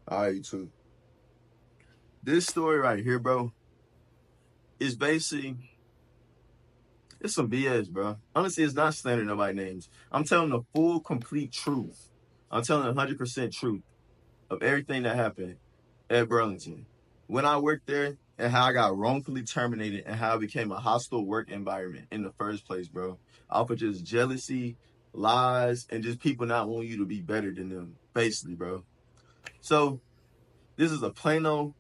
All right, too. This story right here, bro, is basically it's some BS, bro. Honestly, it's not slandering nobody names. I'm telling the full, complete truth. I'm telling 100% truth of everything that happened at Burlington when I worked there and how I got wrongfully terminated and how it became a hostile work environment in the first place, bro. Off of just jealousy, lies, and just people not wanting you to be better than them, basically, bro. So this is a Plano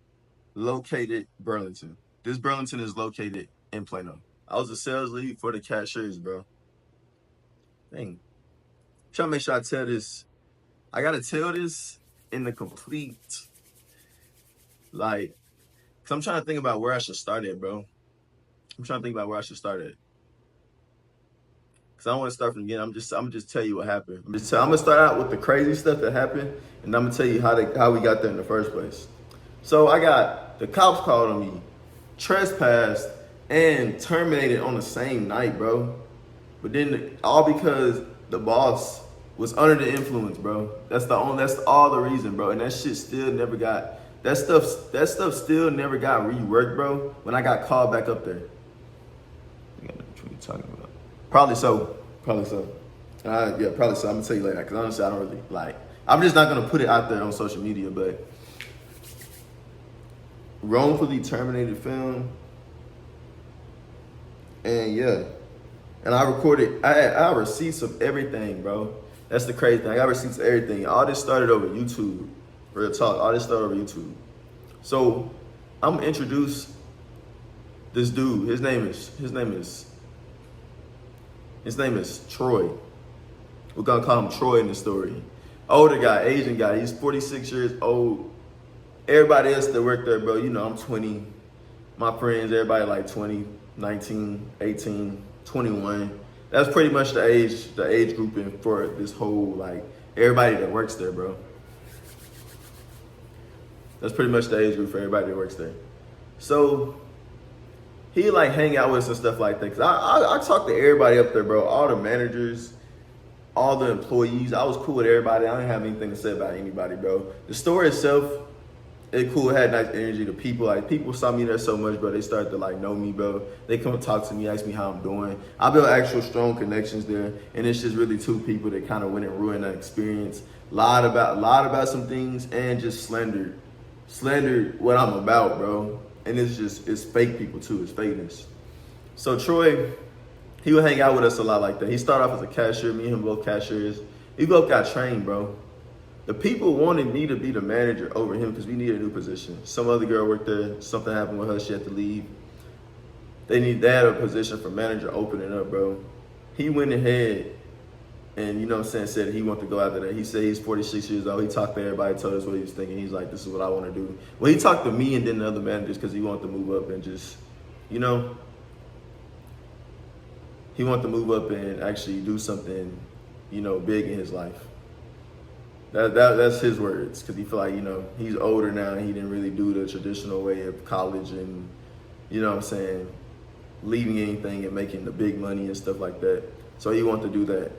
located Burlington. This Burlington is located in Plano. I was a sales lead for the cashiers, bro. Dang. Trying to make sure I tell this. I gotta tell this in the complete, like, cause I'm trying to think about where I should start at, bro. I'm trying to think about where I should start at. Cause I don't want to start from the beginning. I'm gonna just tell you what happened. I'm gonna start out with the crazy stuff that happened, and I'm gonna tell you how we got there in the first place. So I got the cops called on me, trespassed, and terminated on the same night, bro. But then all because the boss was under the influence, bro. That's all the reason, bro. And that shit still never got that stuff still never got reworked, bro. When I got called back up there. I got what you talking about. Probably so. Probably so. Yeah, probably so. I'm gonna tell you later. Cause honestly, I don't really like. I'm just not gonna put it out there on social media, but wrongfully terminated film, and yeah, and I recorded. I had receipts of everything, bro. That's the crazy thing. I got receipts of everything. All this started over YouTube. Real talk. All this started over YouTube. So I'm gonna introduce this dude. His name is Troy. We're gonna call him Troy in the story. Older guy, Asian guy. He's 46 years old. Everybody else that worked there, bro, you know, I'm 20. My friends, everybody like 20, 19, 18, 21. That's pretty much the age grouping for this whole, like, everybody that works there, bro. That's pretty much the age group for everybody that works there. So he like hang out with us and stuff like that. Cause I talked to everybody up there, bro. All the managers, all the employees. I was cool with everybody. I didn't have anything to say about anybody, bro. The store itself, it cool. It had nice energy. The people, like, people saw me there so much, bro. They started to like know me, bro. They come and talk to me, ask me how I'm doing. I built actual strong connections there, and it's just really two people that kind of went and ruined that experience. Lied about some things, and just slandered what I'm about, bro. And it's fake people too. It's fakeness. So Troy, he would hang out with us a lot like that. He started off as a cashier. Me and him both cashiers. We both got trained, bro. The people wanted me to be the manager over him because we needed a new position. Some other girl worked there. Something happened with her. She had to leave. They had a position for manager opening up, bro. He went ahead and, you know what I'm saying, said he wanted to go after that. He said he's 46 years old. He talked to everybody, told us what he was thinking. He's like, this is what I want to do. Well, he talked to me and then the other managers because he wanted to move up and just, you know, he wanted to move up and actually do something, you know, big in his life. That's his words, because he feel like, you know, he's older now and he didn't really do the traditional way of college and, you know what I'm saying, leaving anything and making the big money and stuff like that. So he wanted to do that,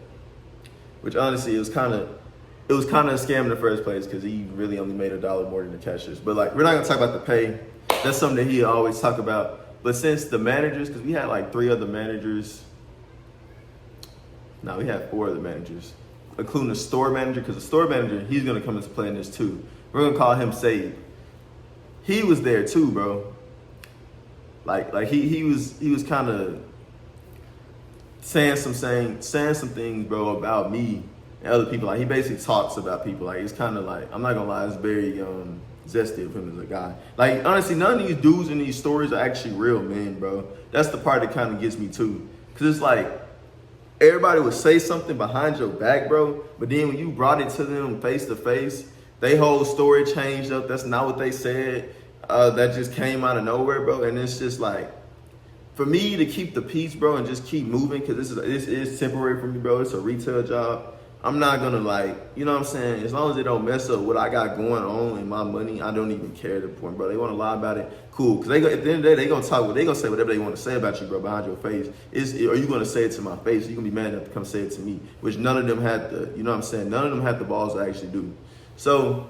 which honestly it was kind of a scam in the first place because he really only made $1 more than the cashiers. But like, we're not gonna talk about the pay. That's something that he always talk about. But since the managers, because we had like 3 other managers. No, we had 4 other managers, including the store manager, because the store manager, he's gonna come into play in this too. We're gonna call him Save. He was there too, bro. Like he was kind of saying some things, bro, about me and other people. Like, he basically talks about people. Like, it's kind of like, I'm not gonna lie, it's very zesty of him as a guy. Like, honestly, none of these dudes in these stories are actually real men, bro. That's the part that kind of gets me too, because it's like, everybody would say something behind your back, bro, but then when you brought it to them face to face, they whole story changed up. That's not what they said. That just came out of nowhere, bro. And it's just like, for me to keep the peace, bro, and just keep moving, because this is temporary for me, bro. It's a retail job. I'm not gonna, like, you know what I'm saying? As long as it don't mess up what I got going on and my money, I don't even care at the point, bro. They want to lie about it, cool. Because at the end of the day, they gonna say whatever they want to say about you, bro, behind your face. Are you gonna say it to my face? Are you gonna be mad enough to come say it to me? Which none of them had the, you know what I'm saying? None of them had the balls to actually do. So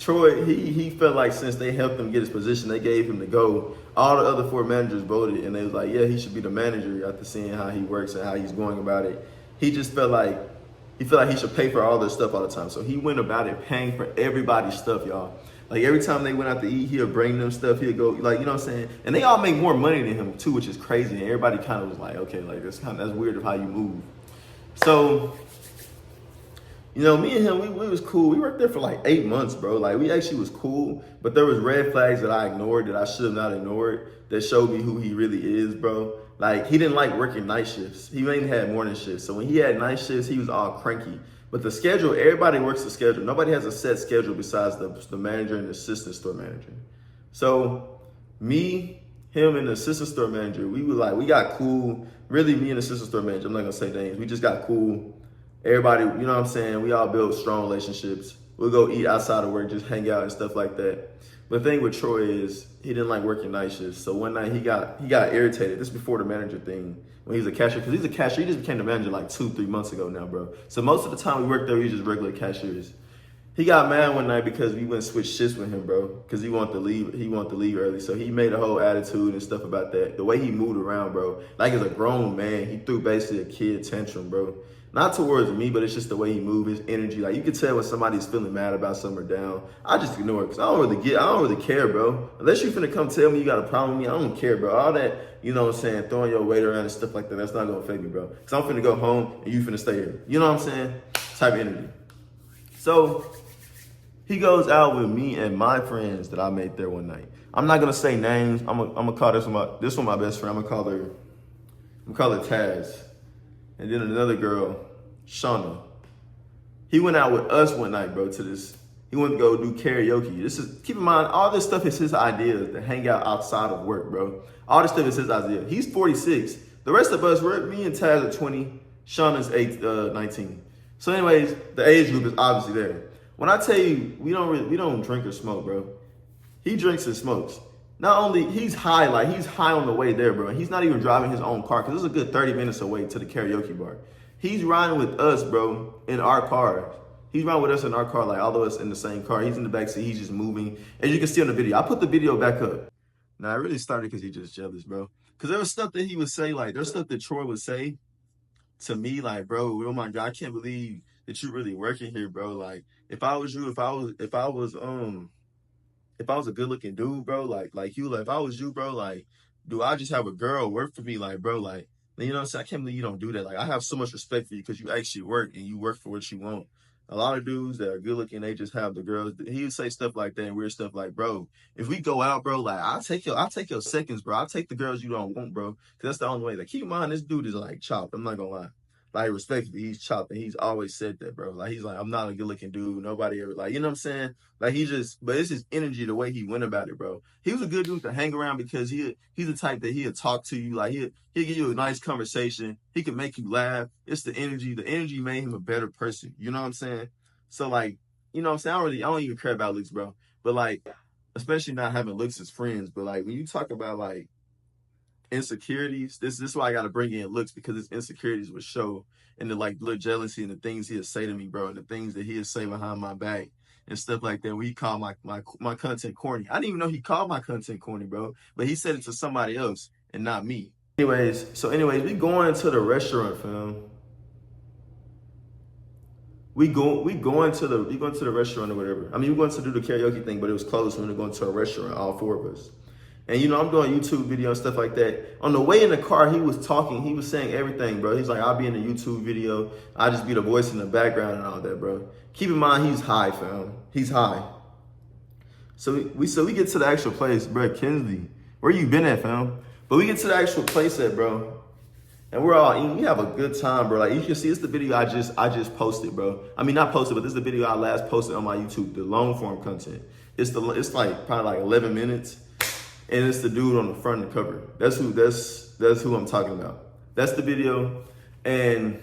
Troy, he felt like since they helped him get his position, they gave him the go. All the other 4 managers voted, and they was like, yeah, he should be the manager after seeing how he works and how he's going about it. He just felt like he should pay for all this stuff all the time. So he went about it paying for everybody's stuff, y'all. Like every time they went out to eat, he'll bring them stuff. He'll go, like, you know what I'm saying? And they all make more money than him too, which is crazy. And everybody kind of was like, okay, like that's weird of how you move. So, you know, me and him, we was cool. We worked there for like 8 months, bro. Like we actually was cool, but there was red flags that I ignored that I should have not ignored that showed me who he really is, bro. Like he didn't like working night shifts. He mainly had morning shifts. So when he had night shifts, he was all cranky. But the schedule, everybody works the schedule. Nobody has a set schedule besides the manager and the assistant store manager. So me, him, and the assistant store manager, we got cool. Really, me and the assistant store manager, I'm not gonna say names. We just got cool. Everybody, you know what I'm saying? We all build strong relationships. We'll go eat outside of work, just hang out and stuff like that. But the thing with Troy is he didn't like working night shifts. So one night he got irritated. This is before the manager thing. When he was a cashier, because he's a cashier, he just became the manager like 2-3 months ago now, bro. So most of the time we worked there, we just regular cashiers. He got mad one night because we went switch shifts with him, bro. Because he wanted to leave. He wanted to leave early, so he made a whole attitude and stuff about that. The way he moved around, bro, like as a grown man, he threw basically a kid tantrum, bro. Not towards me, but it's just the way he moved, his energy. Like you can tell when somebody's feeling mad about something or down. I just ignore it because I don't really care, bro. Unless you finna come tell me you got a problem with me, I don't care, bro. All that, you know what I'm saying, throwing your weight around and stuff like that, that's not gonna affect me, bro. Because I'm finna go home and you finna stay here. You know what I'm saying? Type of energy. So he goes out with me and my friends that I made there one night. I'm not gonna say names. I'm gonna call this one my best friend. I'm gonna call her Taz. And then another girl, Shauna. He went out with us one night, bro, he went to go do karaoke. Keep in mind, all this stuff is his idea to hang out outside of work, bro. All this stuff is his idea. He's 46. The rest of us, me and Taz are 20. Shauna's 19. So anyways, the age group is obviously there. When I tell you, we don't drink or smoke, bro. He drinks and smokes. Not only, he's high on the way there, bro. And he's not even driving his own car because it's a good 30 minutes away to the karaoke bar. He's riding with us, bro, in our car. He's riding with us in our car, like all of us in the same car. He's in the backseat. He's just moving. As you can see on the video. I put the video back up. Now, I really started because he's just jealous, bro. Because there was stuff that he would say, like, there's stuff that Troy would say to me, like, bro, oh my God, I can't believe that you're really working here, bro. Like, if I was you, if I was a good looking dude, bro, like you, like if I was you, bro, like, do I just have a girl work for me? Like, bro, like, you know what I'm saying? I can't believe you don't do that. Like, I have so much respect for you because you actually work and you work for what you want. A lot of dudes that are good looking, they just have the girls. He would say stuff like that and weird stuff like, bro, if we go out, bro, like I'll take your seconds, bro. I'll take the girls you don't want, bro. Cause that's the only way. Like, keep in mind, this dude is like chopped. I'm not gonna lie. Like, respectfully, he's chopped and he's always said that, bro. Like, he's like, I'm not a good looking dude. Nobody ever, like, you know what I'm saying? Like, but it's his energy, the way he went about it, bro. He was a good dude to hang around because he's the type that he'll talk to you. Like, he'll give you a nice conversation. He can make you laugh. It's the energy. The energy made him a better person. You know what I'm saying? So, like, you know what I'm saying? I don't even care about looks, bro. But, like, especially not having looks as friends. But, like, when you talk about, like, insecurities, this is why I gotta bring in looks, because his insecurities would show in the like little jealousy and the things he'll say to me, bro, and the things that he'll say behind my back and stuff like that. When he called my content corny. I didn't even know he called my content corny, bro. But he said it to somebody else and not me. Anyways, we going to the restaurant, fam. We going to the restaurant or whatever. I mean, we going to do the karaoke thing, but it was closed when we were going to a restaurant, all 4 of us. And, you know, I'm doing YouTube video and stuff like that. On the way in the car, he was talking. He was saying everything, bro. He's like, I'll be in the YouTube video. I'll just be the voice in the background and all that, bro. Keep in mind, he's high, fam. He's high. So we get to the actual place, bro. Kinsley, where you been at, fam? But we get to the actual place at, bro. And we're all eating. We have a good time, bro. Like, you can see, it's the video I just posted, bro. I mean, not posted, but this is the video I last posted on my YouTube, the long form content. It's like probably like 11 minutes. And it's the dude on the front of the cover. That's who I'm talking about. That's the video. And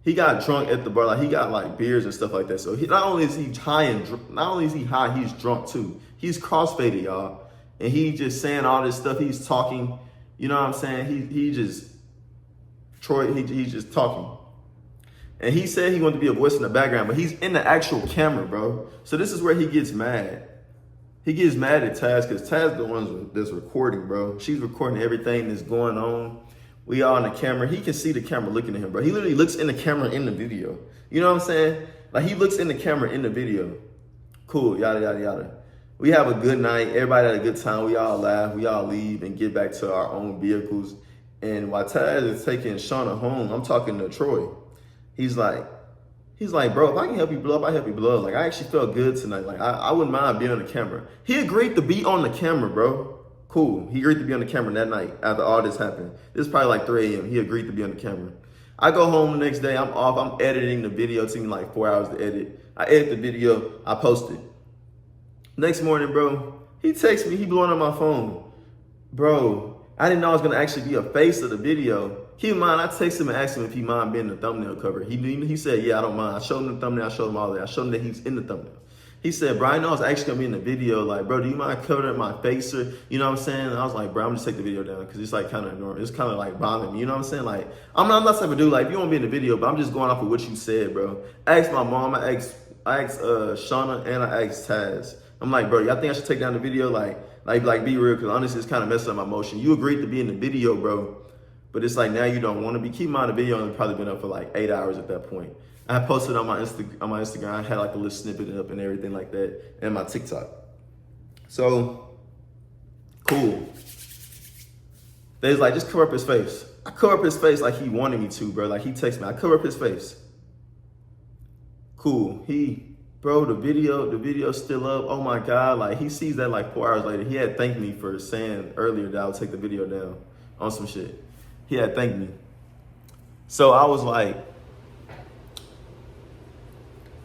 he got drunk at the bar. Like, he got like beers and stuff like that. So not only is he high, he's drunk too. He's crossfaded, y'all. And he just saying all this stuff. He's talking. You know what I'm saying? He's just talking. And he said he wanted to be a voice in the background, but he's in the actual camera, bro. So this is where he gets mad. He gets mad at Taz because Taz the one that's recording, bro. She's recording everything that's going on. We all in the camera. He can see the camera looking at him, bro. He literally looks in the camera in the video. You know what I'm saying? Like, he looks in the camera in the video. Cool, yada, yada, yada. We have a good night. Everybody had a good time. We all laugh. We all leave and get back to our own vehicles. And while Taz is taking Shauna home, I'm talking to Troy. He's like, bro, if I can help you blow up, I help you blow up. Like, I actually felt good tonight. Like, I wouldn't mind being on the camera. He agreed to be on the camera, bro. Cool. He agreed to be on the camera that night after all this happened. This is probably like 3 a.m. He agreed to be on the camera. I go home the next day. I'm off. I'm editing the video. It took me like 4 hours to edit. I edit the video. I post it. Next morning, bro, he texts me. He blowing up my phone. Bro, I didn't know I was going to actually be a face of the video. Keep in mind, I texted him and asked him if he mind being the thumbnail cover. He said, yeah, I don't mind. I showed him the thumbnail. I showed him all that. I showed him that he's in the thumbnail. He said, bro, I know I was actually going to be in the video. Like, bro, do you mind covering my face? Or, you know what I'm saying? And I was like, bro, I'm just take the video down because it's like kind of annoying. It's kind of like bothering me. You know what I'm saying? Like, I'm not type of dude. Like, if you want to be in the video, but I'm just going off of what you said, bro. I asked my mom. I asked Shauna, and I asked Taz. I'm like, bro, y'all think I should take down the video? Like be real, because honestly, it's kind of messing up my motion. You agreed to be in the video, bro. But it's like now you don't want to be. Keep in mind, the video only probably been up for like 8 hours at that point. I posted on my Instagram. I had like a little snippet up and everything like that, and my TikTok. So cool. They was like, just cover up his face. I cover up his face like he wanted me to, bro. Like, he texted me. I cover up his face. Cool. Bro, the video's still up. Oh my God. Like, he sees that like 4 hours later. He had thanked me for saying earlier that I would take the video down on some shit. He had thanked me. So I was like,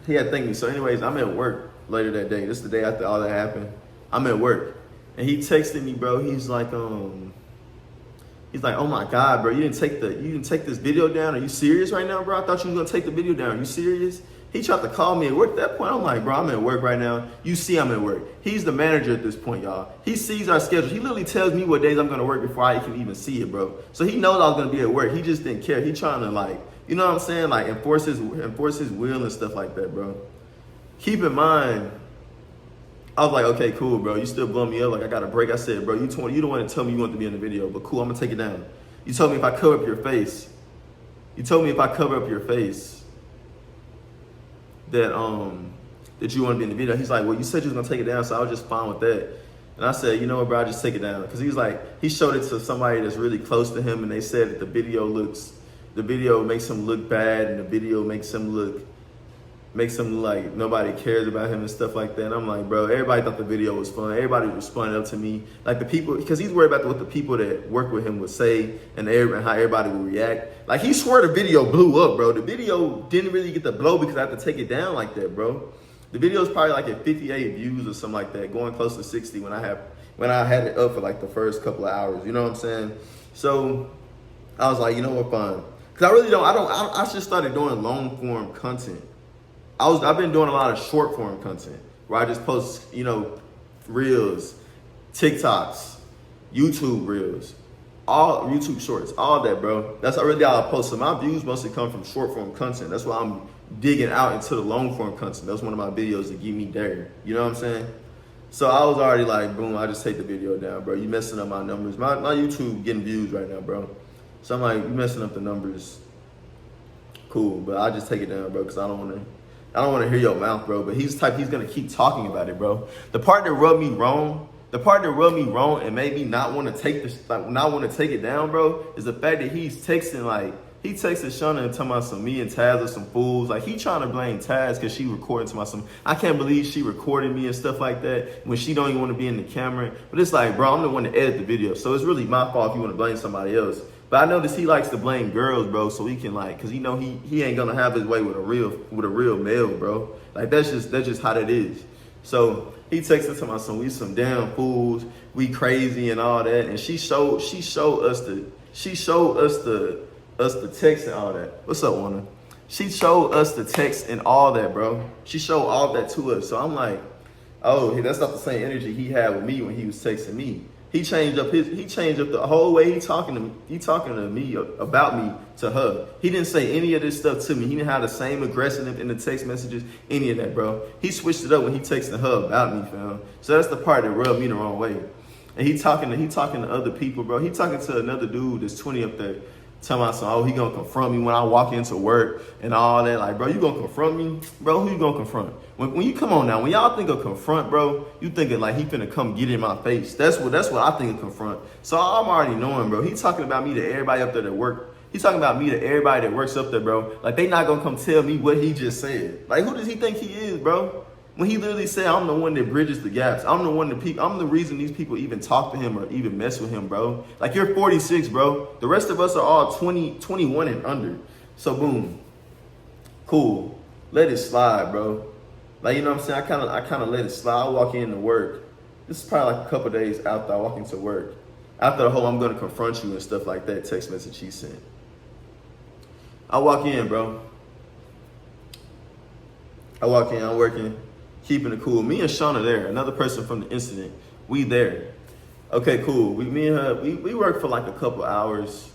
he had thanked me. So anyways, I'm at work later that day. This is the day after all that happened. I'm at work. And he texted me, bro. He's like, oh my God, bro, you didn't take this video down. Are you serious right now, bro? I thought you were gonna take the video down. Are you serious? He tried to call me at work. At that point, I'm like, bro, I'm at work right now. You see I'm at work. He's the manager at this point, y'all. He sees our schedule. He literally tells me what days I'm gonna work before I can even see it, bro. So he knows I was gonna be at work. He just didn't care. He trying to, like, you know what I'm saying? Like, enforce his will and stuff like that, bro. Keep in mind, I was like, okay, cool, bro. You still blowing me up. Like, I got a break. I said, bro, you don't want to tell me you want to be in the video, but cool, I'm gonna take it down. You told me if I cover up your face, that you want to be in the video. He's like, well, you said you was gonna take it down, so I was just fine with that. And I said, you know what, bro, I'll just take it down. Because he was like, he showed it to somebody that's really close to him, and they said that the video makes him look bad, and the video makes him look like nobody cares about him and stuff like that. And I'm like, bro, everybody thought the video was fun. Everybody responded up to me. Like, the people, because he's worried about what the people that work with him would say and how everybody would react. Like, he swore the video blew up, bro. The video didn't really get the blow because I had to take it down like that, bro. The video is probably like at 58 views or something like that, going close to 60 when I had it up for like the first couple of hours. You know what I'm saying? So I was like, you know what, fine. Because I just started doing long form content. I've been doing a lot of short form content where I just post, reels, TikToks, YouTube reels, all YouTube shorts, all that, bro. That's really all I post. So my views mostly come from short form content. That's why I'm digging out into the long form content. That's one of my videos that get me there. You know what I'm saying? So I was already like, boom, I just take the video down, bro. You messing up my numbers. My YouTube getting views right now, bro. So I'm like, you messing up the numbers. Cool, but I just take it down, bro, because I don't want to hear your mouth, bro. But he's the type, he's going to keep talking about it, bro. The part that rubbed me wrong and made me not want to take it down, bro, is the fact that he's texting, he texted Shauna and talking about some me and Taz are some fools. Like, he trying to blame Taz because she recording to my some. I can't believe she recorded me and stuff like that when she don't even want to be in the camera. But it's like, bro, I'm the one to edit the video. So it's really my fault if you want to blame somebody else. But I noticed he likes to blame girls, bro, so he can because he ain't gonna have his way with a real male, bro. Like, that's just how that is. So he texted to my son, we some damn fools, we crazy and all that. And she showed us the text and all that. What's up, Warner? She showed us the text and all that, bro. She showed all that to us. So I'm like, oh, that's not the same energy he had with me when he was texting me. He changed up the whole way he talking to me about me to her. He didn't say any of this stuff to me. He didn't have the same aggressiveness in the text messages, any of that, bro. He switched it up when he texting her about me, fam. So that's the part that rubbed me the wrong way. And he talking to other people, bro. He talking to another dude that's 20 up there. Telling myself, oh, he gonna confront me when I walk into work and all that. Like, bro, you gonna confront me? Bro, who you gonna confront? When you come on now, when y'all think of confront, bro, you thinking like he finna come get in my face. That's what I think of confront. So I'm already knowing, bro. He talking about me to everybody up there that work. He talking about me to everybody that works up there, bro. Like, they not gonna come tell me what he just said. Like, who does he think he is, bro? When he literally said, I'm the one that bridges the gaps. I'm the reason these people even talk to him or even mess with him, bro. Like, you're 46, bro. The rest of us are all 20, 21 and under. So, boom. Cool. Let it slide, bro. Like, you know what I'm saying? I kind of let it slide. I walk into work. This is probably like a couple days after I walk into work. After the whole I'm going to confront you and stuff like that text message he sent. I walk in, bro. I'm working. Keeping it cool. Me and Sean are there. Another person from the incident. We there. Okay, cool. Me and her, we worked for like a couple hours.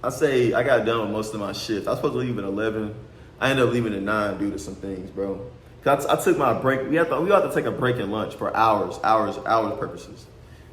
I say I got done with most of my shift. I was supposed to leave at 11. I ended up leaving at 9 due to some things, bro. I took my break. We have to take a break and lunch for hours purposes.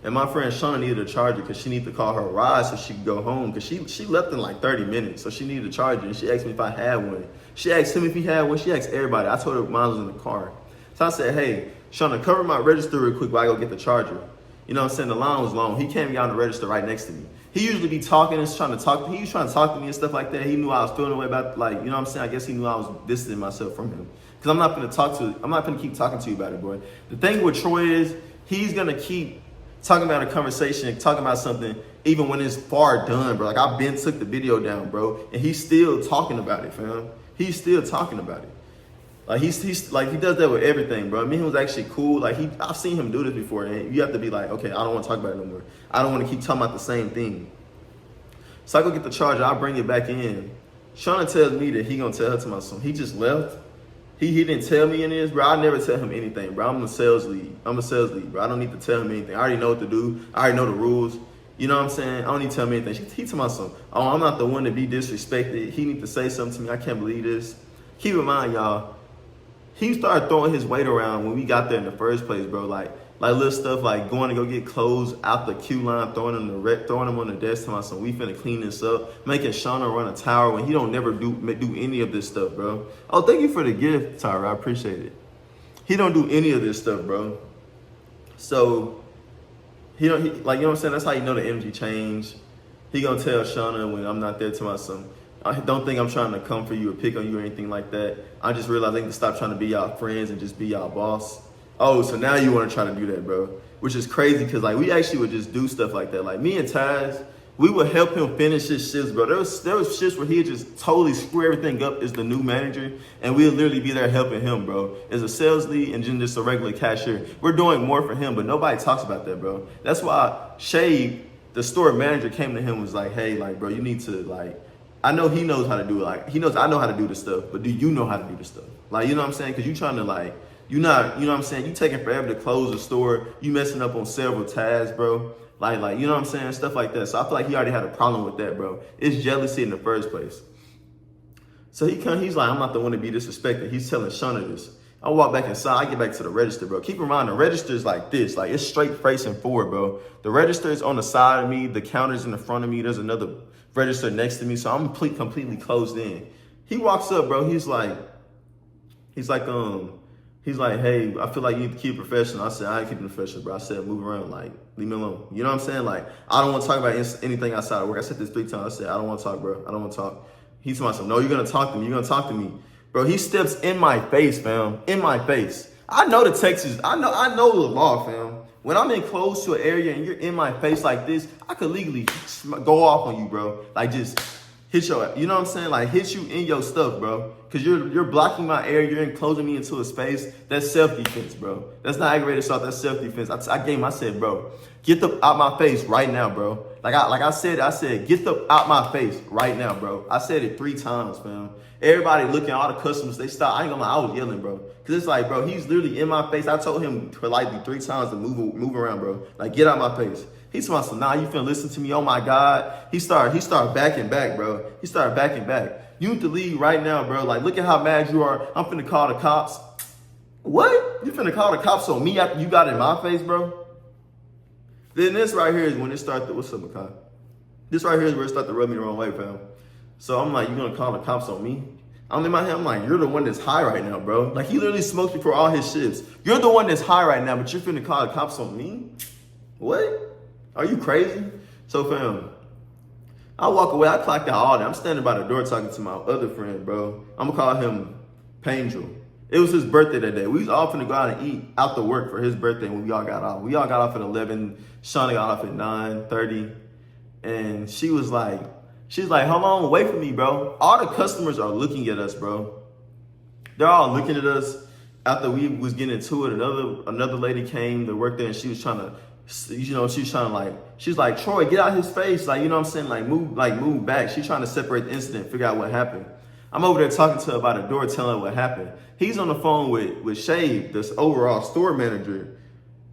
And my friend Shauna needed a charger because she needed to call her ride so she could go home because she left in like 30 minutes. So she needed a charger and she asked me if I had one. She asked him if he had one. She asked everybody. I told her mine was in the car. So I said, hey, Shauna, cover my register real quick while I go get the charger. You know what I'm saying? The line was long. He came and got on the register right next to me. He usually be talking and trying to talk. He was trying to talk to me and stuff like that. He knew I was feeling away about, like, you know what I'm saying? I guess he knew I was distancing myself from him. Because I'm not going to keep talking to you about it, boy. The thing with Troy is he's going to keep talking about a conversation, talking about something, even when it's far done, bro. Like, I been took the video down, bro, and he's still talking about it, fam. He's still talking about it. Like, he's like, he does that with everything, bro. Me and him was actually cool. Like, I've seen him do this before, and you have to be like, okay, I don't want to talk about it no more. I don't want to keep talking about the same thing. So I go get the charger. I bring it back in. Shauna tells me that he gonna tell her to my son. He just left. He didn't tell me any of this, bro. I never tell him anything, bro. I'm a sales lead, bro. I don't need to tell him anything. I already know what to do. I already know the rules. You know what I'm saying? I don't need to tell him anything. He told my son, oh, I'm not the one to be disrespected. He need to say something to me. I can't believe this. Keep in mind, y'all, he started throwing his weight around when we got there in the first place, bro. Like little stuff like going to go get clothes out the queue line, throwing them on the desk to my son. We finna clean this up, making Shauna run a tower when he don't never do any of this stuff, bro. Oh, thank you for the gift, Tyra. I appreciate it. He don't do any of this stuff, bro. So like, you know what I'm saying? That's how you know the energy change. He gonna tell Shauna when I'm not there to my son, I don't think I'm trying to come for you or pick on you or anything like that. I just realized I need to stop trying to be y'all friends and just be y'all boss. Oh, so now you want to try to do that, bro. Which is crazy because, like, we actually would just do stuff like that. Like, me and Taz, we would help him finish his shifts, bro. There was shifts where he'd just totally screw everything up as the new manager, and we'd literally be there helping him, bro. As a sales lead and just a regular cashier. We're doing more for him, but nobody talks about that, bro. That's why Shay, the store manager, came to him and was like, hey, like, bro, you need to, like, I know he knows how to do it. Like, he knows I know how to do this stuff, but do you know how to do this stuff? Like, you know what I'm saying? Because you trying to, like, you know what I'm saying? You taking forever to close the store. You messing up on several tasks, bro. Like, you know what I'm saying? Stuff like that. So I feel like he already had a problem with that, bro. It's jealousy in the first place. So he's like, I'm not the one to be disrespected. He's telling Shauna this. I walk back inside. I get back to the register, bro. Keep in mind, the register is like this. Like, it's straight facing forward, bro. The register is on the side of me. The counter's in the front of me. There's another register next to me. So I'm completely closed in. He walks up, bro. He's like, hey, I feel like you need to keep it professional. I said, I ain't keeping it professional, bro. I said, move around, like, leave me alone. You know what I'm saying? Like, I don't want to talk about anything outside of work. I said this 3 times. I said, I don't want to talk, bro. I don't want to talk. He told myself, no, you're going to talk to me. You're going to talk to me. Bro, he steps in my face, fam. In my face. I know the Texas. I know the law, fam. When I'm in close to an area and you're in my face like this, I could legally go off on you, bro. Like, just hit your, you know what I'm saying? Like, hit you in your stuff, bro. Because you're blocking my air. You're enclosing me into a space. That's self-defense, bro. That's not aggravated assault. That's self-defense. I said, bro, get the out my face right now, bro. Like I said, get the out my face right now, bro. I said it 3 times, fam. Everybody looking, all the customers, they stopped. I ain't gonna lie, I was yelling, bro. Because it's like, bro, he's literally in my face. I told him politely 3 times to move around, bro. Like, get out my face. He's talking about, nah, you finna listen to me? Oh my God. He started backing back, bro. He started backing back. You need to leave right now, bro. Like, look at how mad you are. I'm finna call the cops. What? You finna call the cops on me after you got in my face, bro? Then this right here is when it started, what's up, Makai? This right here is where it started to rub me the wrong way, fam. So I'm like, you gonna call the cops on me? I'm in my head, I'm like, you're the one that's high right now, bro. Like, he literally smoked before all his shifts. You're the one that's high right now, but you're finna call the cops on me? What? Are you crazy? So, fam, I walk away, I clocked out all that. I'm standing by the door talking to my other friend, bro. I'm gonna call him Pangel. It was his birthday that day. We was all finna go out and eat after work for his birthday when we all got off. We all got off at 11. Shauna got off at 9:30. And she was like, hold on, wait for me, bro. All the customers are looking at us, bro. They're all looking at us. After we was getting into it, another lady came to work there, and she was trying to, she's like, Troy, get out his face. Like, you know what I'm saying? Move back. She's trying to separate the incident, figure out what happened. I'm over there talking to her by the door, telling her what happened. He's on the phone with Shave, this overall store manager,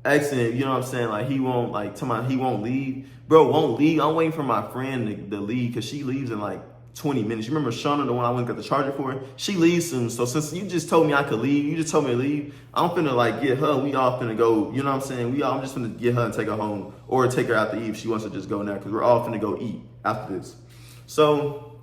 asking, you know what I'm saying? Like, he won't, he won't leave. Bro, won't leave. I'm waiting for my friend to leave because she leaves in like 20 minutes. You remember Shauna, the one I went and got the charger for? She leaves soon. So since you just told me I could leave, you just told me to leave, I'm finna get her. We all finna go, you know what I'm saying? I'm just finna get her and take her home or take her out to eat if she wants to just go now because we're all finna go eat after this. So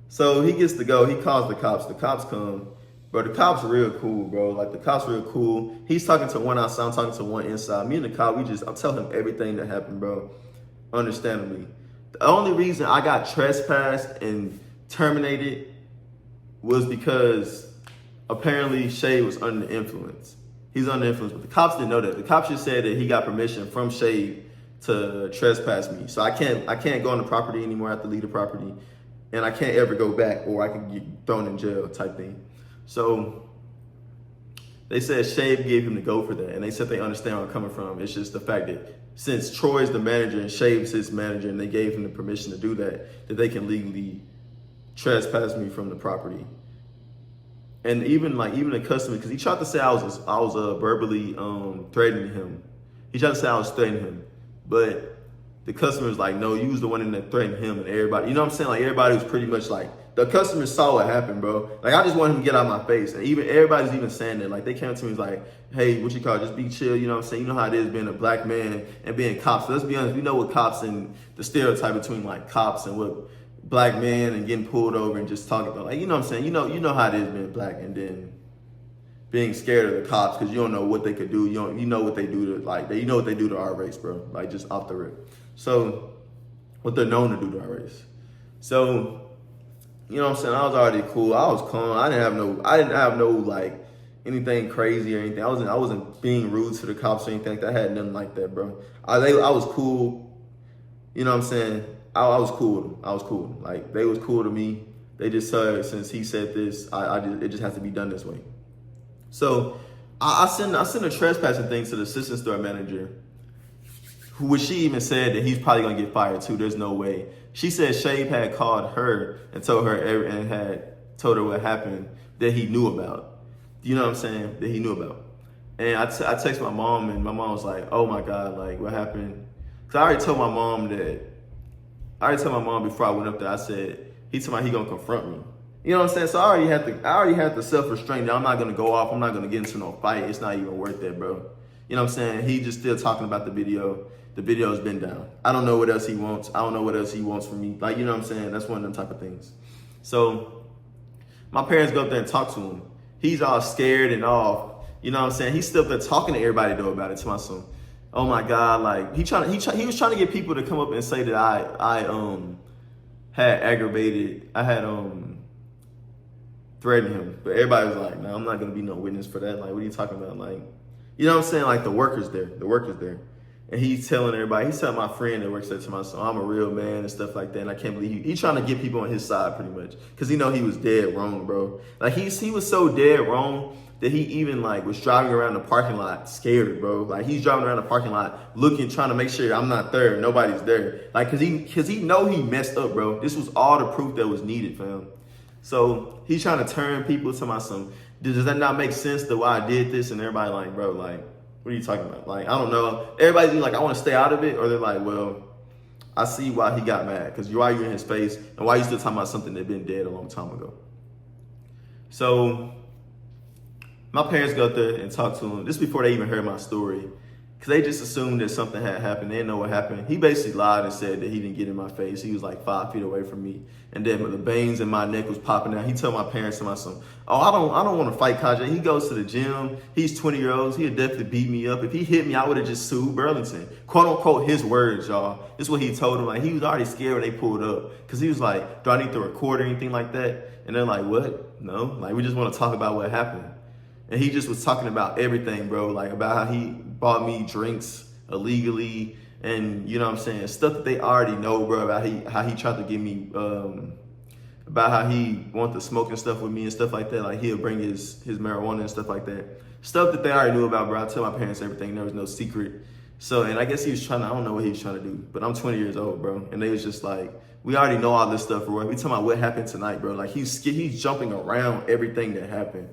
he gets to go. He calls the cops. The cops come. Bro, the cops real cool, bro. Like, the cops real cool. He's talking to one outside. I'm talking to one inside. Me and the cop, I'm telling him everything that happened, bro. Understandably. The only reason I got trespassed and terminated was because apparently Shay was under the influence. He's under influence, but the cops didn't know that. The cops just said that he got permission from Shay to trespass me. So I can't go on the property anymore. I have to leave the property. And I can't ever go back or I can get thrown in jail type thing. So they said Shave gave him the go for that. And they said they understand where I'm coming from. It's just the fact that since Troy's the manager and Shave's his manager and they gave him the permission to do that, that they can legally trespass me from the property. And even the customer, because he tried to say I was verbally threatening him. He tried to say I was threatening him. But the customer's like, no, you was the one that threatened him and everybody. You know what I'm saying? Like, everybody was pretty much like, the customers saw what happened, bro. Like, I just want him to get out of my face. And everybody's even saying that. Like, they came to me like, hey, what you call it? Just be chill. You know what I'm saying? You know how it is being a black man and being cops. So let's be honest. We know what cops and the stereotype between like cops and what black men and getting pulled over and just talking about. Like, you know what I'm saying? You know how it is being black and then being scared of the cops because you don't know what they could do. You know what they do to you know what they do to our race, bro. Like, just off the rip. So, what they're known to do to our race. So, you know what I'm saying? I was already cool. I was calm. I didn't have no like anything crazy or anything. I wasn't being rude to the cops or anything like that. I had nothing like that, bro. I was cool. You know what I'm saying? I was cool with them. I was cool. Like, they was cool to me. They just said, since he said this, it just has to be done this way. So I sent a trespassing thing to the assistant store manager, which she even said that he's probably gonna get fired too. There's no way. She said Shave had called her and told her what happened that he knew about. You know what I'm saying? That he knew about. And I texted my mom, and my mom was like, "Oh my God, like, what happened?" Cause I already told my mom before I went up there. I said he told me he gonna confront me. You know what I'm saying? So I already had the self-restraint that I'm not gonna go off. I'm not gonna get into no fight. It's not even worth it, bro. You know what I'm saying? He just still talking about the video. The video's been down. I don't know what else he wants. I don't know what else he wants from me. Like, you know what I'm saying? That's one of them type of things. So my parents go up there and talk to him. He's all scared and all, you know what I'm saying? He's still up there talking to everybody though about it to my son. Oh my God, like he was trying to get people to come up and say that I had threatened him. But everybody was like, "No, I'm not gonna be no witness for that." Like, what are you talking about? Like, you know what I'm saying? Like, the workers there. And he's telling everybody, he's telling my friend that works there to my son, I'm a real man and stuff like that. And I can't believe he's trying to get people on his side pretty much. Cause he know he was dead wrong, bro. Like he was so dead wrong that he even like was driving around the parking lot scared, bro. Like he's driving around the parking lot looking, trying to make sure I'm not there, nobody's there. Like cause he know he messed up, bro. This was all the proof that was needed, fam. So he's trying to turn people to my son. Does that not make sense that why I did this? And everybody like, bro, like, what are you talking about? Like, I don't know. Everybody's like, I want to stay out of it. Or they're like, well, I see why he got mad. Because why you're in his face and why you still talking about something that been dead a long time ago. So my parents go up there and talk to him. This is before they even heard my story. Because they just assumed that something had happened. They didn't know what happened. He basically lied and said that he didn't get in my face. He was like 5 feet away from me. And then the veins in my neck was popping out. He told my parents and my son, oh, I don't want to fight Kajay. He goes to the gym. He's 20 years old. He'd definitely beat me up. If he hit me, I would have just sued Burlington. Quote unquote, his words, y'all. This is what he told him. Like, he was already scared when they pulled up. Because he was like, do I need to record or anything like that? And they're like, what? No. Like, we just want to talk about what happened. And he just was talking about everything, bro. Like, about how he bought me drinks illegally, and you know what I'm saying, stuff that they already know, bro, about how he tried to get me, about how he wanted to smoke and stuff with me and stuff like that. Like he'll bring his marijuana and stuff like that. Stuff that they already knew about, bro. I tell my parents everything. There was no secret. So, and I guess he was trying to, I don't know what he was trying to do, but I'm 20 years old, bro. And they was just like, we already know all this stuff, bro. We talking about what happened tonight, bro. Like he's jumping around everything that happened.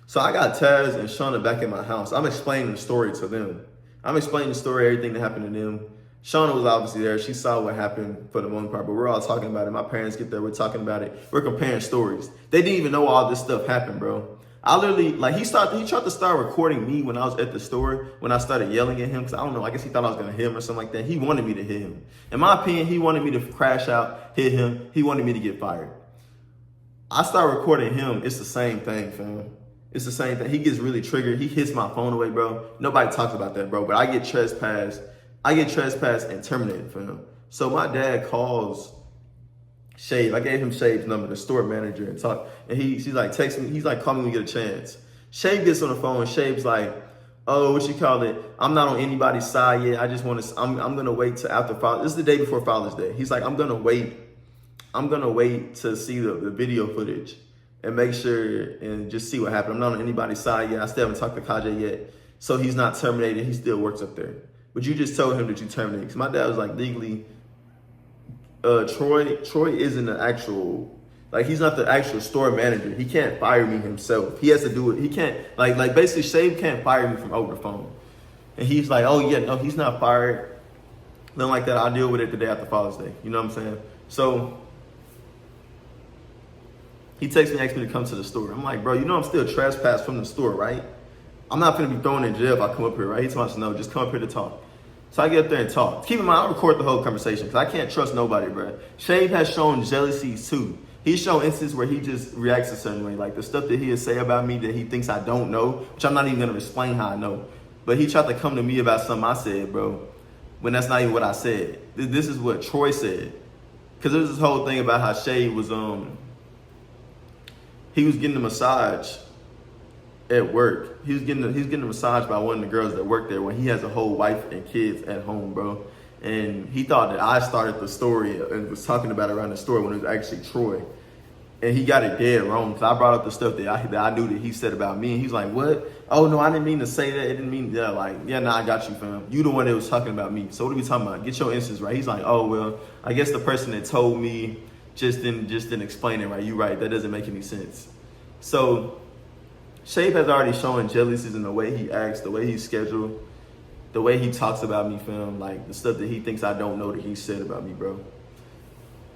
So I got Taz and Shauna back in my house. I'm explaining the story to them. I'm explaining the story, everything that happened to them. Shauna was obviously there. She saw what happened for the most part, but we're all talking about it. My parents get there. We're talking about it. We're comparing stories. They didn't even know all this stuff happened, bro. I literally, like, he tried to start recording me when I was at the store, when I started yelling at him, because I don't know, I guess he thought I was going to hit him or something like that. He wanted me to hit him. In my opinion, he wanted me to crash out, hit him. He wanted me to get fired. I start recording him. It's the same thing, fam. It's the same thing. He gets really triggered. He hits my phone away, bro. Nobody talks about that, bro. But I get trespassed. And terminated for him. So my dad calls Shave. I gave him Shave's number, the store manager, and talk. And he's like, text me. He's like, call me when you get a chance. Shave gets on the phone. Shave's like, oh, what you call it? I'm not on anybody's side yet. I just want to. I'm gonna wait till after Father's. This is the day before Father's Day. He's like, I'm gonna wait to see the video footage and make sure and just see what happened. I'm not on anybody's side yet. I still haven't talked to Kajay yet. So he's not terminated. He still works up there. But you just told him that you terminated. Because my dad was like, legally, Troy isn't the actual, like, he's not the actual store manager. He can't fire me himself. He has to do it. He can't, like basically, Shave can't fire me from over the phone. And he's like, oh, yeah, no, he's not fired. Nothing like that. I'll deal with it the day after Father's Day. You know what I'm saying? So he texts me, asks me to come to the store. I'm like, bro, you know I'm still trespassed from the store, right? I'm not gonna be thrown in jail if I come up here, right? He tells me, no, just come up here to talk. So I get up there and talk. Keep in mind, I record the whole conversation because I can't trust nobody, bro. Shave has shown jealousies too. He's shown instances where he just reacts a certain way. Like the stuff that he'll say about me that he thinks I don't know, which I'm not even gonna explain how I know. But he tried to come to me about something I said, bro, when that's not even what I said. This is what Troy said. Because there was this whole thing about how Shave was, he was getting a massage at work. He was getting a massage by one of the girls that worked there when he has a whole wife and kids at home, bro. And he thought that I started the story and was talking about it around the store when it was actually Troy. And he got it dead wrong because I brought up the stuff that I knew that he said about me. And he's like, what? Oh, no, I didn't mean to say that. It didn't mean that. Like, yeah, nah, I got you, fam. You the one that was talking about me. So what are we talking about? Get your instance right. He's like, oh, well, I guess the person that told me just didn't explain it right. You right. That doesn't make any sense. So Shave has already shown jealousies in the way he acts, the way he's scheduled, the way he talks about me, fam. Like the stuff that he thinks I don't know that he said about me, bro.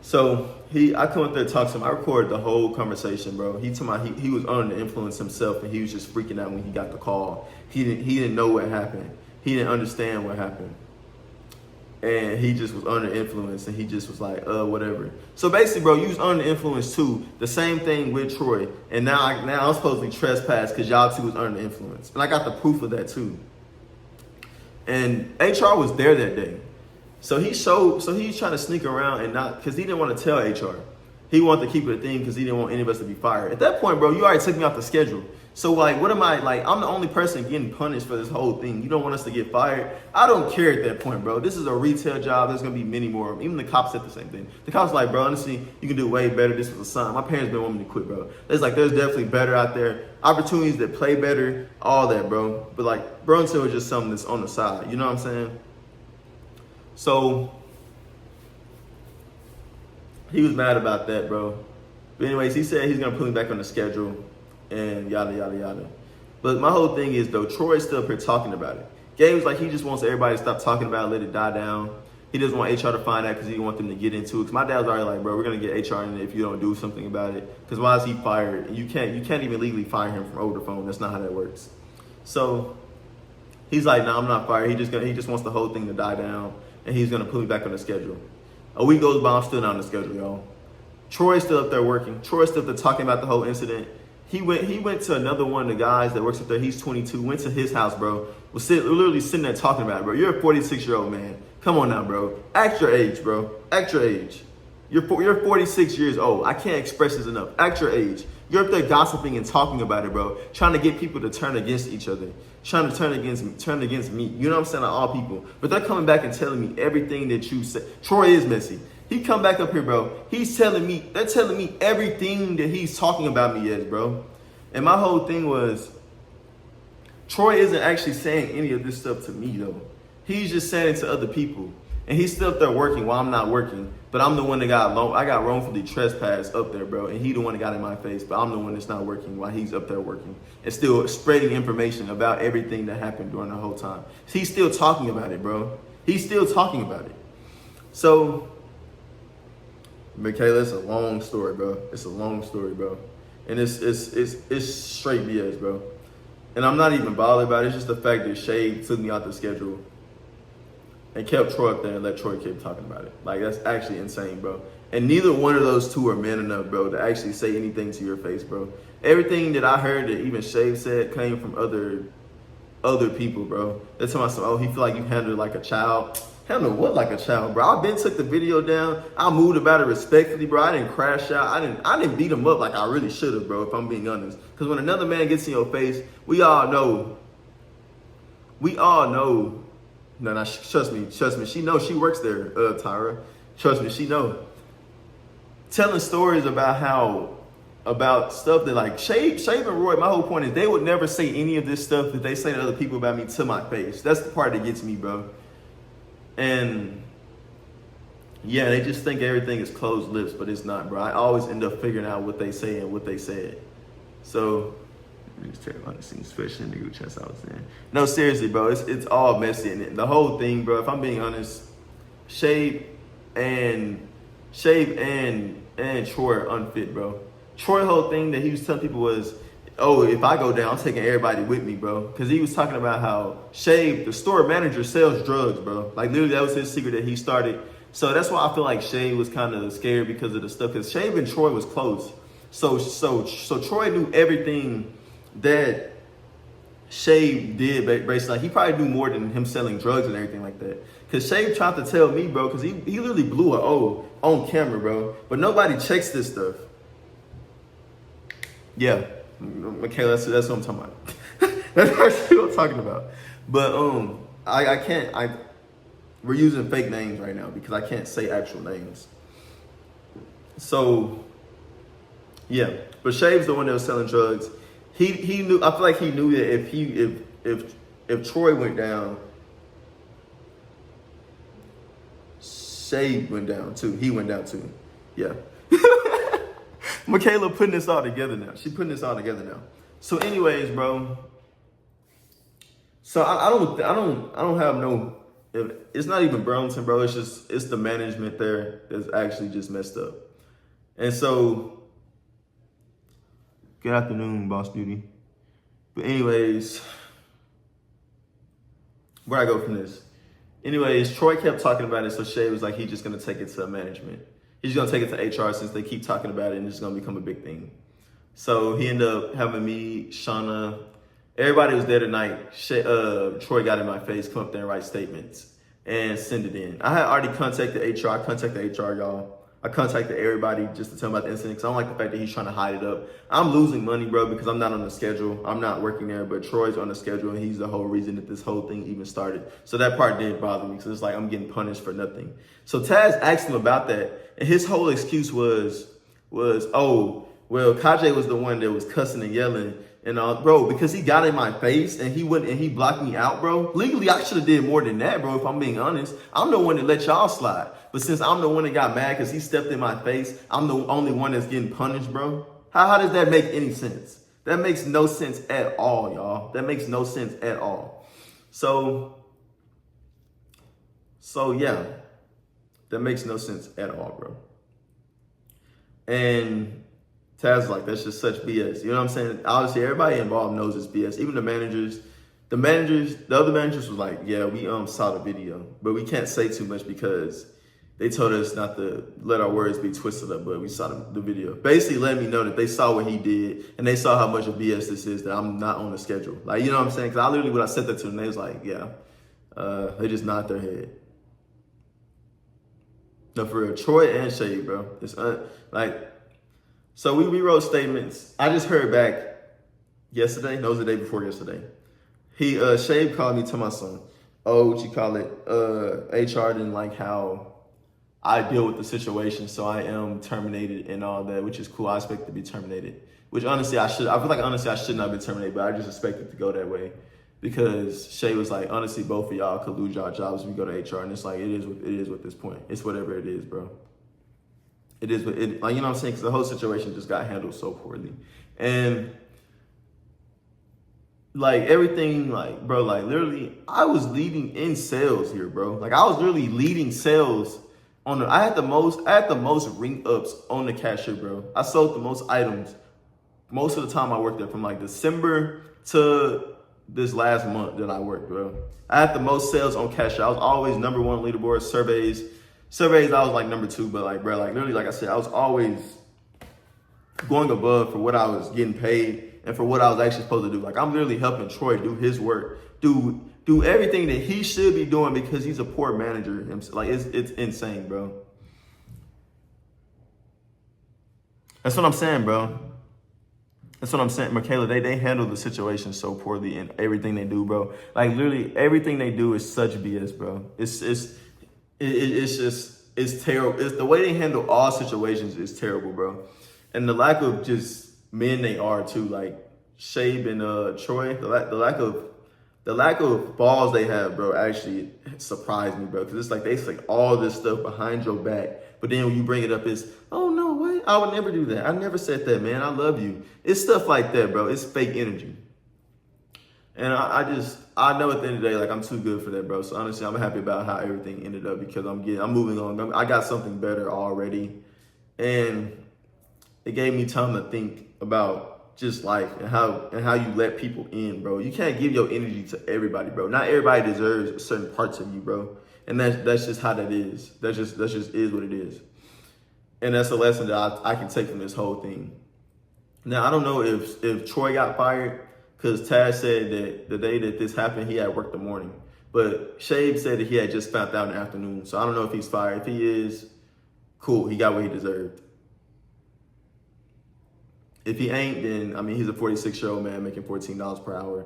So I come up there and talk to him. I recorded the whole conversation, bro. He told me he was under the influence himself and he was just freaking out when he got the call. He didn't know what happened. He didn't understand what happened. And he just was under influence and he just was like, whatever. So basically, bro, you was under influence too. The same thing with Troy. And now I'm supposedly trespassed because y'all two was under influence. And I got the proof of that too. And HR was there that day. So he's trying to sneak around and not, because he didn't want to tell HR. he wanted to keep it a thing because he didn't want any of us to be fired. At that point, bro, you already took me off the schedule. So like, what am I, like, I'm the only person getting punished for this whole thing. You don't want us to get fired? I don't care at that point, bro. This is a retail job. There's going to be many more of them. Even the cops said the same thing. The cops like, bro, honestly, you can do way better. This was a sign. My parents been wanting me to quit, bro. There's definitely better out there. Opportunities that play better, all that, bro. But like, Burlington was just something that's on the side. You know what I'm saying? So he was mad about that, bro. But anyways, he said he's going to put me back on the schedule. And yada, yada, yada. But my whole thing is, though, Troy's still up here talking about it. Gabe was like, he just wants everybody to stop talking about it, let it die down. He doesn't want HR to find out because he want them to get into it. Because my dad was already like, bro, we're going to get HR in it if you don't do something about it. Because why is he fired? And you can't even legally fire him from over the phone. That's not how that works. So he's like, no, I'm not fired. He just wants the whole thing to die down. And he's going to put me back on the schedule. A week goes by, I'm still not on the schedule, y'all. Troy's still up there working. Troy's still up there talking about the whole incident. He went to another one of the guys that works up there. He's 22. Went to his house, bro. Was literally sitting there talking about it, bro. You're a 46-year-old man. Come on now, bro. Act your age, bro. Act your age. You're 46 years old. I can't express this enough. Act your age. You're up there gossiping and talking about it, bro. Trying to get people to turn against each other. Trying to turn against me. You know what I'm saying? Like all people. But they're coming back and telling me everything that you said. Troy is messy. He come back up here, bro. They're telling me everything that he's talking about me as, bro. And my whole thing was, Troy isn't actually saying any of this stuff to me, though. He's just saying it to other people. And he's still up there working while I'm not working. But I'm the one that I got wrongfully trespassed up there, bro. And he the one that got in my face. But I'm the one that's not working while he's up there working. And still spreading information about everything that happened during the whole time. He's still talking about it, bro. He's still talking about it. So, Michaela, it's a long story, bro. It's a long story, bro. And it's straight BS, bro. And I'm not even bothered about it. It's just the fact that Shade took me out the schedule and kept Troy up there and let Troy keep talking about it. Like, that's actually insane, bro. And neither one of those two are man enough, bro, to actually say anything to your face, bro. Everything that I heard that even Shade said came from other people, bro. They're talking about, oh, he feel like you handled it like a child. Handle what like a child, bro? I been took the video down. I moved about it respectfully, bro. I didn't crash out. I didn't beat him up like I really should have, bro, if I'm being honest. Because when another man gets in your face, we all know. No, trust me. She knows, she works there, Tyra. Trust me, she know. Telling stories about stuff that like Shave and Roy, my whole point is they would never say any of this stuff that they say to other people about me to my face. That's the part that gets me, bro. And yeah, they just think everything is closed lips, but it's not, bro. I always end up figuring out what they say and what they said. So just check on the scene, especially in the group chats I was in. No, seriously, bro, it's all messy. And the whole thing, bro, if I'm being honest, Shave and Troy are unfit, bro. Troy's whole thing that he was telling people was, oh, if I go down, I'm taking everybody with me, bro. Because he was talking about how Shave, the store manager, sells drugs, bro. Like, literally, that was his secret that he started. So that's why I feel like Shave was kind of scared because of the stuff. Because Shave and Troy was close. So Troy knew everything that Shave did, basically. Like, he probably knew more than him selling drugs and everything like that. Because Shave tried to tell me, bro, because he literally blew an O on camera, bro. But nobody checks this stuff. Yeah. Okay, that's what I'm talking about. That's actually what I'm talking about. But I can't. We're using fake names right now because I can't say actual names. So yeah, but Shave's the one that was selling drugs. He knew. I feel like he knew that if Troy went down, Shave went down too. He went down too. Yeah. Michaela putting this all together now. She putting this all together now. So, anyways, bro. So I don't have no. It's not even Burlington, bro. It's the management there that's actually just messed up. And so, good afternoon, Boss Beauty. But anyways, where I go from this? Anyways, Troy kept talking about it, so Shay was like, he's just gonna take it to management. He's gonna take it to HR since they keep talking about it and it's gonna become a big thing. So he ended up having me, Shauna, everybody was there tonight. Troy got in my face, come up there and write statements and send it in. I had already contacted HR. I contacted HR, y'all. I contacted everybody just to tell them about the incident because I don't like the fact that he's trying to hide it up. I'm losing money, bro, because I'm not on the schedule. I'm not working there, but Troy's on the schedule, and he's the whole reason that this whole thing even started. So that part did bother me because it's like I'm getting punished for nothing. So Taz asked him about that, and his whole excuse was oh, well, Kajay was the one that was cussing and yelling. And bro, because he got in my face and he blocked me out, bro. Legally, I should have did more than that, bro, if I'm being honest. I'm the one that let y'all slide. But since I'm the one that got mad because he stepped in my face, I'm the only one that's getting punished, bro. How does that make any sense? That makes no sense at all, y'all. That makes no sense at all. So yeah, that makes no sense at all, bro. And Taz like, that's just such BS. You know what I'm saying? Obviously, everybody involved knows it's BS. Even the managers, the other managers was like, yeah, we saw the video, but we can't say too much because they told us not to let our words be twisted up, but we saw the video. Basically letting me know that they saw what he did and they saw how much of BS this is, that I'm not on the schedule. Like, you know what I'm saying? Because I literally, when I said that to them, they was like, yeah, they just nod their head. No, for real, Troy and Shay, bro. It's so we wrote statements. I just heard back yesterday. No, it was the day before yesterday. Shay called me to my son. Oh, what you call it? HR didn't like how I deal with the situation, so I am terminated and all that, which is cool. I expect to be terminated. Which honestly, I feel like honestly I should not be terminated, but I just expect it to go that way. Because Shay was like, honestly, both of y'all could lose y'all jobs if we go to HR. And it's like, it is with this point. It's whatever it is, bro. It is what it, like, you know what I'm saying? Because the whole situation just got handled so poorly. And like everything, like, bro, like literally, I was leading in sales here, bro. Like I was literally leading sales I had the most ring ups on the cashier, bro. I sold the most items most of the time I worked there, from like December to this last month that I worked, bro. I had the most sales on cashier. I was always number one on leaderboard. Surveys, I was like number two, but like, bro, like literally, like I said, I was always going above for what I was getting paid and for what I was actually supposed to do. Like I'm literally helping Troy do his work, do everything that he should be doing because he's a poor manager. Like it's insane, bro. That's what I'm saying, bro. That's what I'm saying, Michaela. They handle the situation so poorly in everything they do, bro. Like literally everything they do is such BS, bro. It's terrible. It's the way they handle all situations is terrible, bro. And the lack of just men they are too, like Shabe and Troy. The lack of balls they have, bro, actually surprised me, bro. Because it's like they say all this stuff behind your back, but then when you bring it up, it's, oh no, what? I would never do that. I never said that, man. I love you. It's stuff like that, bro. It's fake energy. And I know at the end of the day, like I'm too good for that, bro. So honestly, I'm happy about how everything ended up because I'm moving on. I got something better already, and it gave me time to think about just life and how you let people in, bro. You can't give your energy to everybody, bro. Not everybody deserves certain parts of you, bro. And that's just how that is. That's just is what it is. And that's a lesson that I can take from this whole thing. Now I don't know if Troy got fired, because Taz said that the day that this happened, he had work the morning. But Shabe said that he had just found out in the afternoon. So I don't know if he's fired. If he is, cool. He got what he deserved. If he ain't, then, I mean, he's a 46-year-old man making $14 per hour.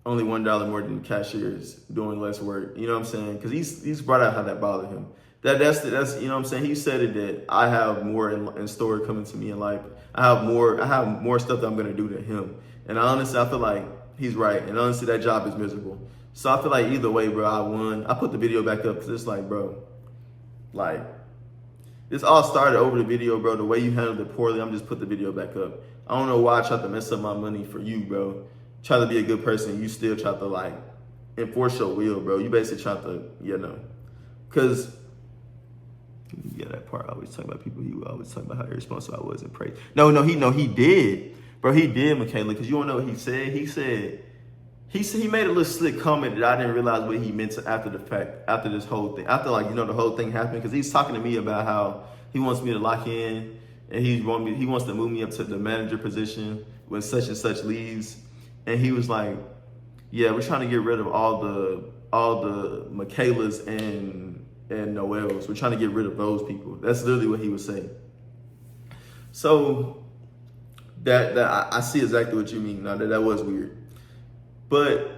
Only $1 more than cashiers doing less work. You know what I'm saying? Because he's brought out how that bothered him. That's you know what I'm saying? He said it that I have more in store coming to me in life. I have more stuff that I'm going to do to him. And honestly, I feel like he's right. And honestly, that job is miserable. So I feel like either way, bro, I won. I put the video back up because it's like, bro, like, this all started over the video, bro. The way you handled it poorly, I'm just put the video back up. I don't know why I tried to mess up my money for you, bro. Try to be a good person. You still try to, like, enforce your will, bro. You basically try to, because, yeah, that part I always talk about people. He always talk about how irresponsible I was and praise. No, he did. Bro, he did, Michaela, because you don't know what he said. He made a little slick comment that I didn't realize what he meant after the fact, after this whole thing, after the whole thing happened, because he's talking to me about how he wants me to lock in and he wants to move me up to the manager position when such and such leaves. And he was like, yeah, we're trying to get rid of all the Michaelas and and Noels. We're trying to get rid of those people. That's literally what he was saying. So I see exactly what you mean. Now that was weird, but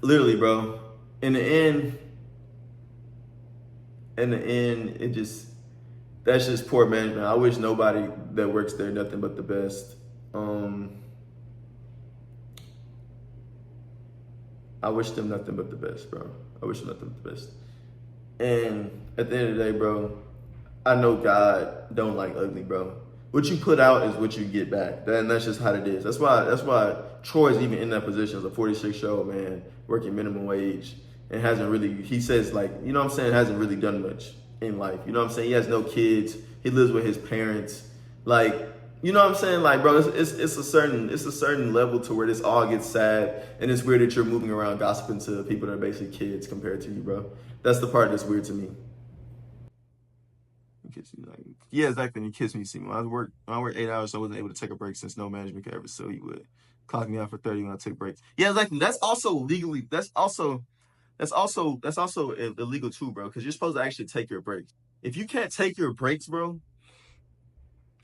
literally, bro. In the end, it just that's just poor management. I wish nobody that works there nothing but the best. I wish them nothing but the best, bro. I wish them nothing but the best. And at the end of the day, bro, I know God don't like ugly, bro. What you put out is what you get back. And that's just how it is. That's why Troy's even in that position as a 46-year-old man working minimum wage and hasn't really, he says, like, you know what I'm saying, hasn't really done much in life. You know what I'm saying? He has no kids. He lives with his parents. Like, you know what I'm saying? Like, bro, it's a certain level to where this all gets sad, and it's weird that you're moving around gossiping to people that are basically kids compared to you, bro. That's the part that's weird to me. Kiss me, like, yeah, exactly. You kiss me, see me. When I worked 8 hours, so I wasn't able to take a break since no management could ever so he would clock me out for 30 when I took breaks. Yeah, exactly. That's also legally. That's also illegal too, bro. Because you're supposed to actually take your breaks. If you can't take your breaks, bro,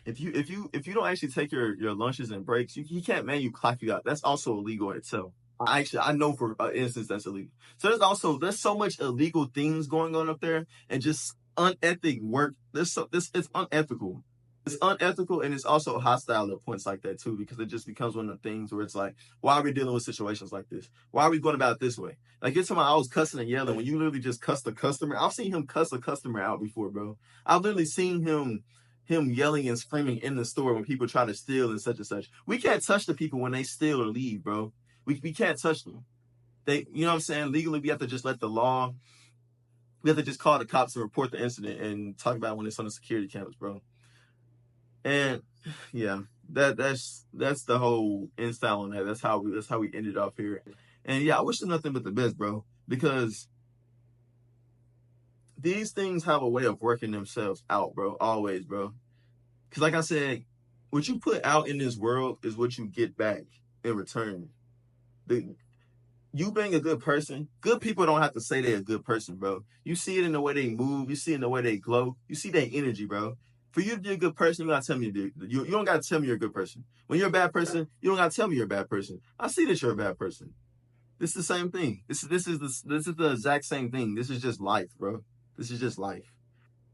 if you don't actually take your lunches and breaks, he can't man you clock you out. That's also illegal in itself. I know for instance that's illegal. So there's so much illegal things going on up there and just unethic work. This it's unethical. It's unethical and it's also hostile at points like that too, because it just becomes one of the things where it's like, why are we dealing with situations like this? Why are we going about it this way? Like it's time I was cussing and yelling when you literally just cuss the customer. I've seen him cuss a customer out before, bro. I've literally seen him yelling and screaming in the store when people try to steal and such and such. We can't touch the people when they steal or leave, bro. We can't touch them. You know what I'm saying? Legally, we have to just we have to just call the cops and report the incident and talk about when it's on the security cameras, bro. And yeah, that's the whole end style on that. That's how we ended off here. And yeah, I wish them nothing but the best, bro, because these things have a way of working themselves out, bro. Always, bro. Because like I said, what you put out in this world is what you get back in return. You being a good person, good people don't have to say they're a good person, bro. You see it in the way they move. You see it in the way they glow. You see their energy, bro. For you to be a good person, you gotta tell me you don't gotta tell me you're a good person. When you're a bad person, you don't gotta tell me you're a bad person. I see that you're a bad person. This is the same thing. This is the exact same thing. This is just life, bro. This is just life.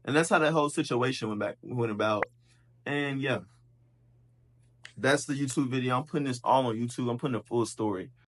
And that's how that whole situation went about. And yeah, that's the YouTube video. I'm putting this all on YouTube. I'm putting a full story.